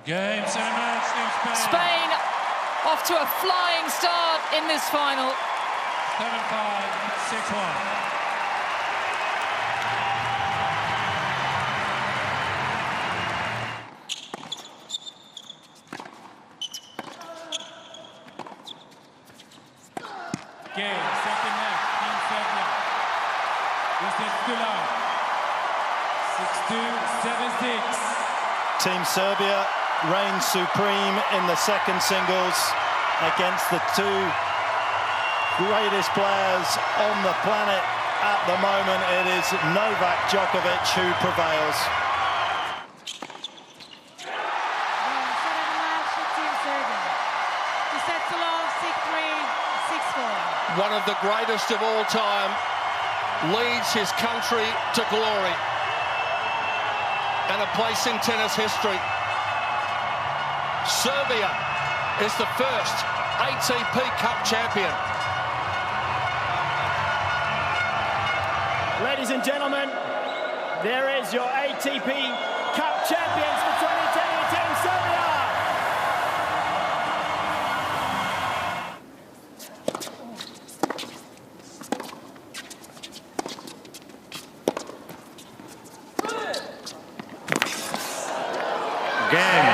Game, set, match, Spain. Spain off to a flying start in this final. 7-5, 6-1. Game, second match, Team Serbia. This is Cologne. 6-2, 7-6. Team Serbia reigns supreme in the second singles against the two greatest players on the planet at the moment. It is Novak Djokovic who prevails. One of the greatest of all time leads his country to glory and a place in tennis history. Serbia is the first ATP Cup champion. Ladies and gentlemen, there is your ATP Cup champions for 2010, Team Serbia. Again,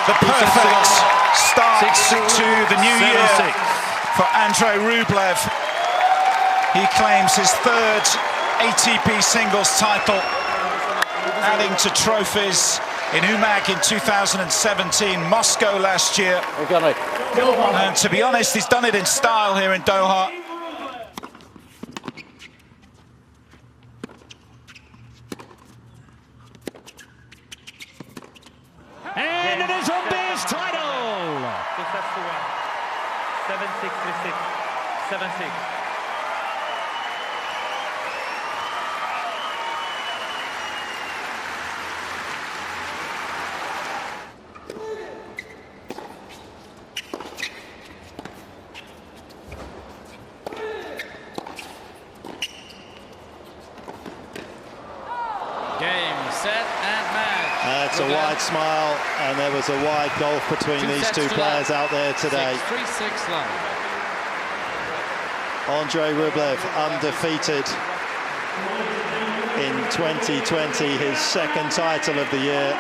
the perfect start to the new year for Andrei Rublev. He claims his third ATP singles title, adding to trophies in Umag in 2017, Moscow last year. And to be honest, he's done it in style here in Doha. And it is Humbert's title! 7-6, 3-6, 7-6. Game, set, and match. It's a wide smile, and there was a wide gulf between these two players out there today. 6-3, 6-love. Andrei Rublev undefeated in 2020, his second title of the year.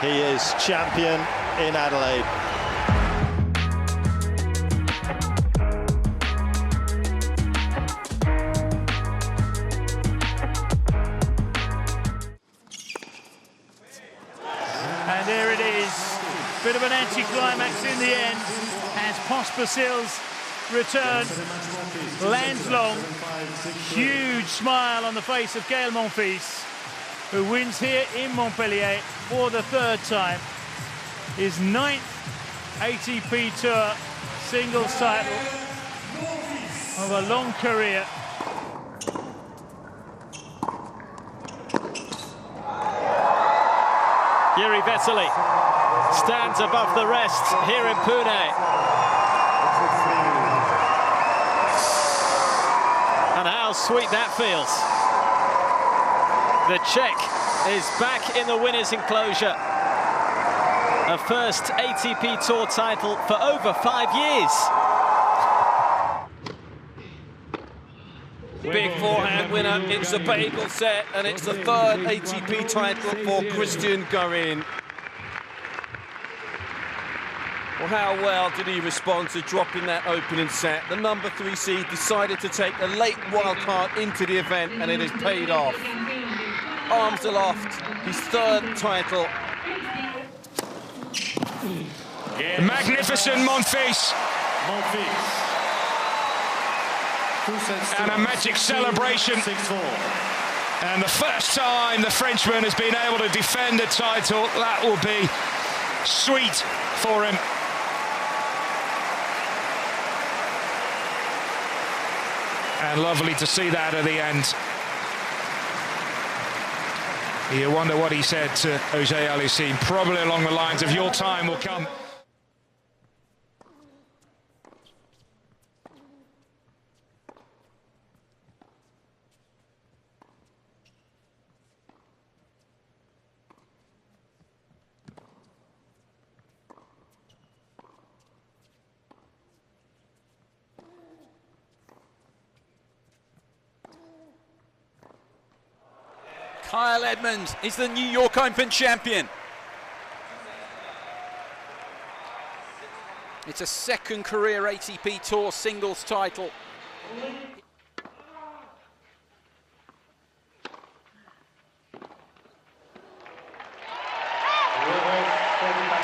He is champion in Adelaide. And there it is, bit of an anticlimax in the end as Pospisil's return lands long. Huge smile on the face of Gael Monfils, who wins here in Montpellier for the third time. His 9th ATP Tour singles title of a long career. Jere Vesely stands above the rest here in Pune. And how sweet that feels. The Czech is back in the winner's enclosure. A first ATP Tour title for over 5 years. Big forehand winner, it's a bagel set, and it's the third ATP title for Christian Garin. Well, how well did he respond to dropping that opening set? The number 3 seed decided to take a late wild card into the event, and it has paid off. Arms aloft, his third title. Magnificent Monfils. And a magic celebration. And the first time the Frenchman has been able to defend a title, that will be sweet for him. And lovely to see that at the end. You wonder what he said to Jose Alicin, probably along the lines of your time will come. Kyle Edmund is the New York Open champion. It's a second career ATP Tour singles title.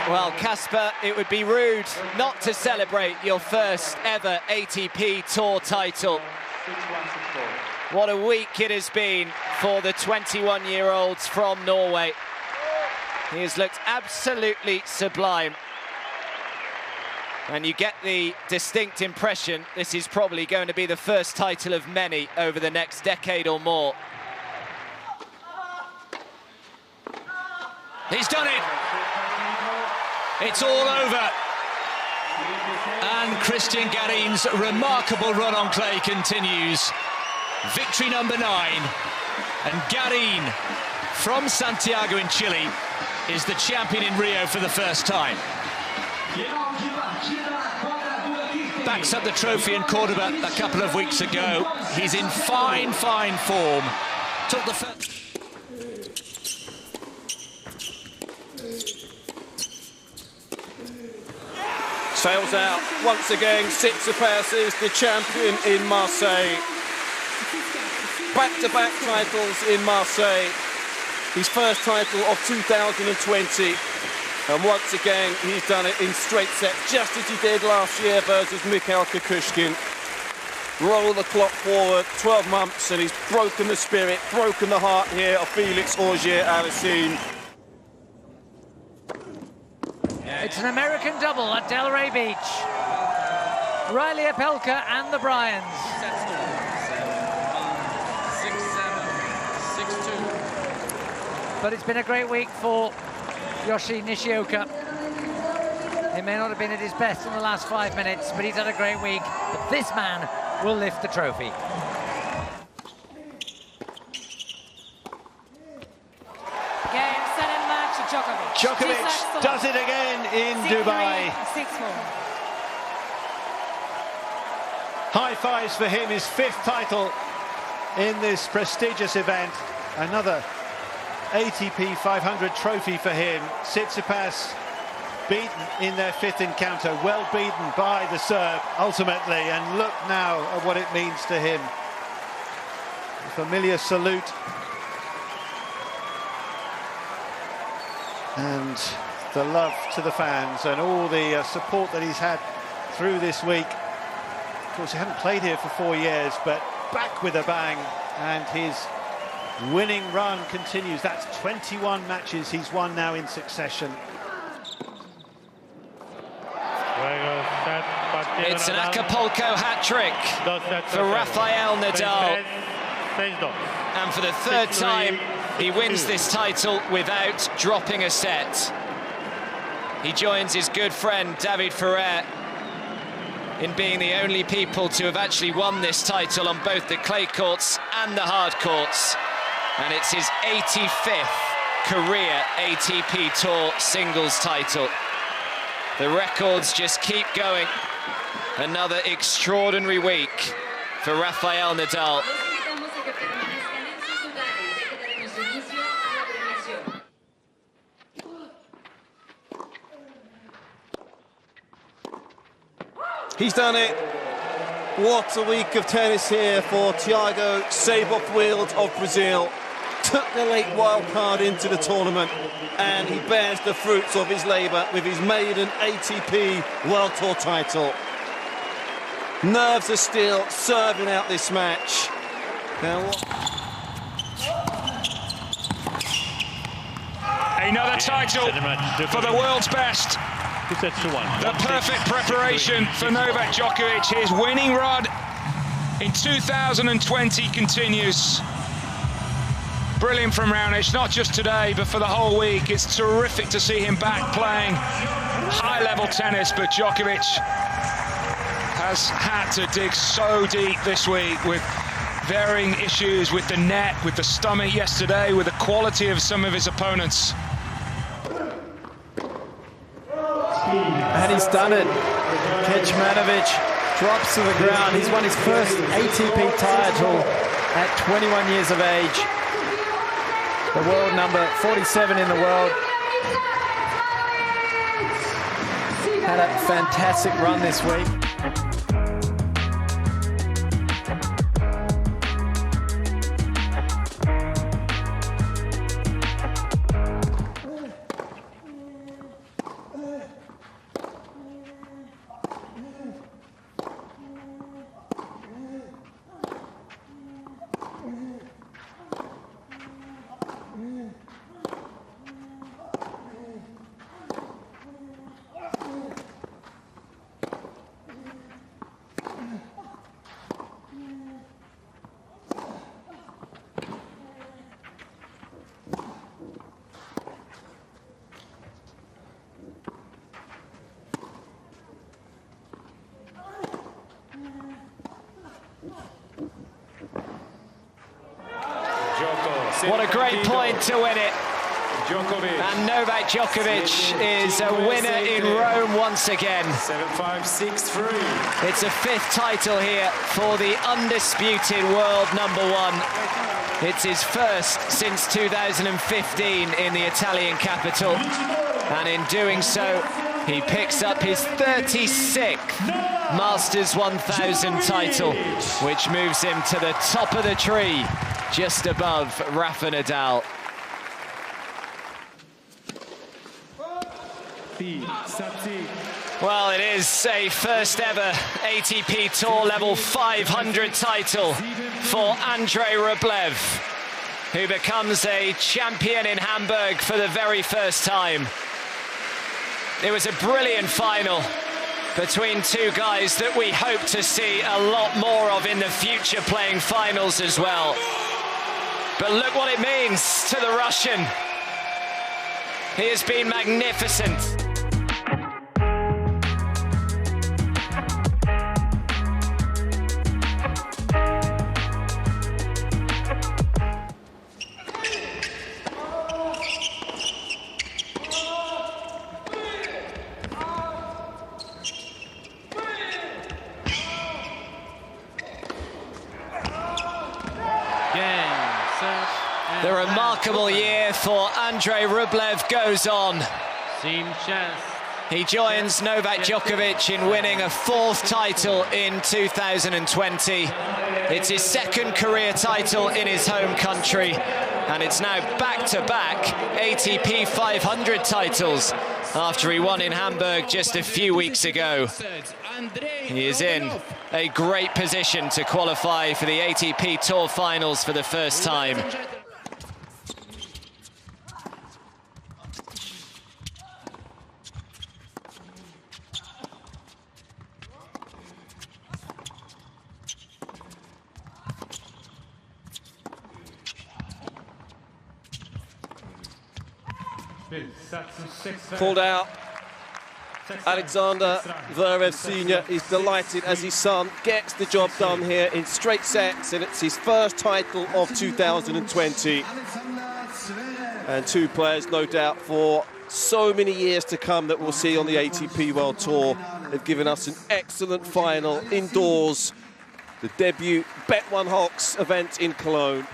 Well, Casper, it would be rude not to celebrate your first ever ATP Tour title. What a week it has been for the 21-year-olds from Norway. He has looked absolutely sublime. And you get the distinct impression this is probably going to be the first title of many over the next decade or more. He's done it. It's all over. And Christian Garin's remarkable run on clay continues. Victory number 9. And Garin, from Santiago in Chile, is the champion in Rio for the first time. Backs up the trophy in Cordoba a couple of weeks ago. He's in fine form. Took the first... Sails out once again. Tsitsipas is the champion in Marseille. Back-to-back titles in Marseille. His first title of 2020. And once again, he's done it in straight sets, just as he did last year versus Mikhail Kukushkin. Roll the clock forward 12 months, and he's broken the spirit, broken the heart here of Felix Auger-Aliassime. It's an American double at Delray Beach. Riley Opelka and the Bryans. 6-7, 6-2. But it's been a great week for Yoshi Nishioka. He may not have been at his best in the last 5 minutes, but he's had a great week. But this man will lift the trophy. Game, set and match, Djokovic. Djokovic does it again in Dubai. 6-4. High fives for him, his 5th title in this prestigious event. Another ATP 500 trophy for him. Tsitsipas beaten in their 5th encounter, well beaten by the Serb ultimately, and look now at what it means to him. A familiar salute. And the love to the fans and all the support that he's had through this week. Of course, he hadn't played here for 4 years, but back with a bang, and his winning run continues. That's 21 matches he's won now in succession. It's an Acapulco hat-trick for Rafael Nadal. And for the 3rd time, he wins this title without dropping a set. He joins his good friend David Ferrer in being the only people to have actually won this title on both the clay courts and the hard courts. And it's his 85th career ATP Tour singles title. The records just keep going. Another extraordinary week for Rafael Nadal. He's done it. What a week of tennis here for Thiago Seyboth-Wild of Brazil. Took the late wild card into the tournament, and he bears the fruits of his labour with his maiden ATP World Tour title. Nerves are still serving out this match. Now Another title for the world's best. The perfect preparation for Novak Djokovic. His winning run in 2020 continues. Brilliant from Raonic, not just today, but for the whole week. It's terrific to see him back playing high-level tennis, but Djokovic has had to dig so deep this week with varying issues with the net, with the stomach yesterday, with the quality of some of his opponents. And he's done it. Kecmanovic drops to the ground. He's won his first ATP title at 21 years of age. the world number 47 in the world. Had a fantastic run this week. What a great point to win it. And Novak Djokovic is a winner in Rome once again. 7-5, 6-3. It's a 5th title here for the undisputed world number 1. It's his first since 2015 in the Italian capital. And in doing so, he picks up his 36th Masters 1000 title, which moves him to the top of the tree, just above Rafa Nadal. Well, it is a first ever ATP Tour level 500 title for Andrei Rublev, who becomes a champion in Hamburg for the very first time. It was a brilliant final between two guys that we hope to see a lot more of in the future, playing finals as well. But look what it means to the Russian. He has been magnificent. The remarkable year for Andrei Rublev goes on. He joins Novak Djokovic in winning a 4th title in 2020. It's his 2nd career title in his home country, and it's now back-to-back ATP 500 titles after he won in Hamburg just a few weeks ago. He is in a great position to qualify for the ATP Tour finals for the first time. Called out. Alexander Zverev Sr. is delighted as his son gets the job done here in straight sets, and it's his first title of 2020. And two players, no doubt, for so many years to come that we'll see on the ATP World Tour. They've given us an excellent final indoors, the debut Bet1 Hawks event in Cologne.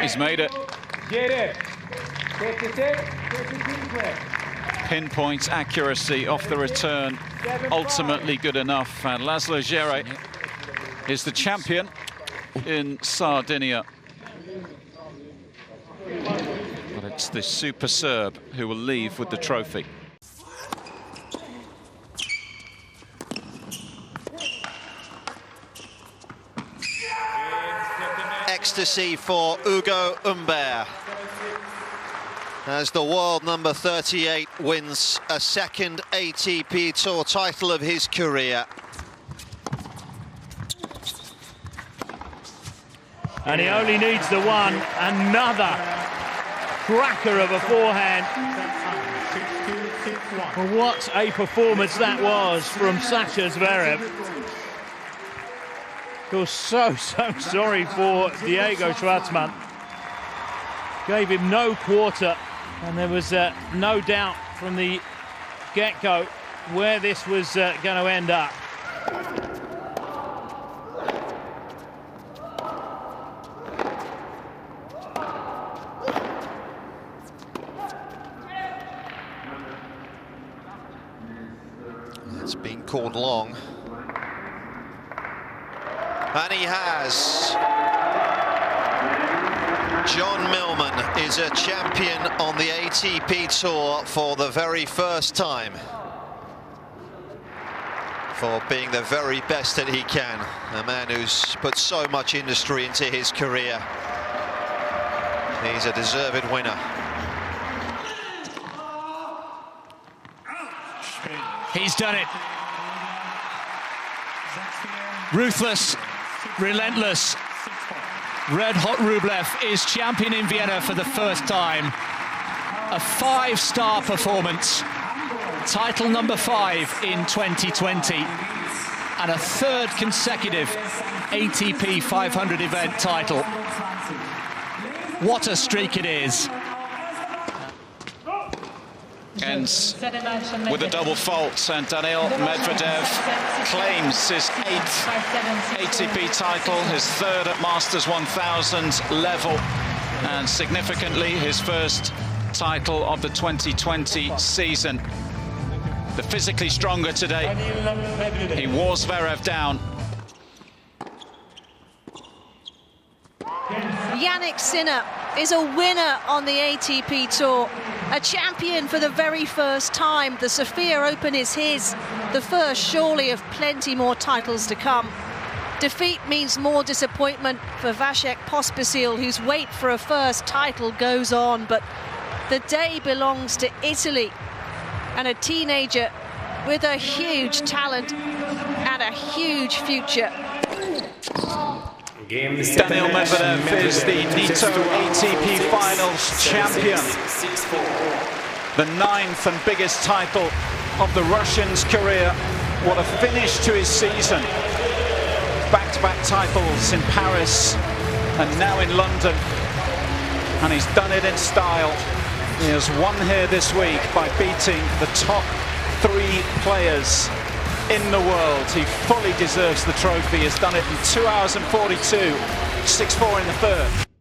He's made it. Pinpoint accuracy off the return, ultimately good enough. And Laszlo Djere is the champion in Sardinia. But it's the Super Serb who will leave with the trophy. Ecstasy for Ugo Humbert as the world number 38 wins a 2nd ATP Tour title of his career. And he only needs the one. Another cracker of a forehand. Well, what a performance that was from Sasha Zverev. Feel so sorry for Diego Schwartzman. Gave him no quarter, and there was no doubt from the get-go where this was going to end up. called long. And he has. John Millman is a champion on the ATP Tour for the very first time. For being the very best that he can. A man who's put so much industry into his career. He's a deserved winner. He's done it. Ruthless, relentless. Red-hot Rublev is champion in Vienna for the first time. A 5-star performance. Title number 5 in 2020. And a 3rd consecutive ATP 500 event title. What a streak it is. Ends with a double fault, and Daniil Medvedev claims his 8th ATP title, his 3rd at Masters 1000 level, and significantly his first title of the 2020 season. The physically stronger today, he wore Zverev down. Jannik Sinner is a winner on the ATP Tour, a champion for the very first time. The Sofia Open is his, the first surely of plenty more titles to come. Defeat means more disappointment for Vasek Pospisil, whose wait for a first title goes on, but the day belongs to Italy, and a teenager with a huge talent and a huge future. Daniil Medvedev is the Nitto ATP Finals champion. The 9th and biggest title of the Russian's career. What a finish to his season. Back-to-back titles in Paris and now in London. And he's done it in style. He has won here this week by beating the top 3 players in the world. He fully deserves the trophy. He's done it in 2 hours and 42, 6-4 in the 3rd.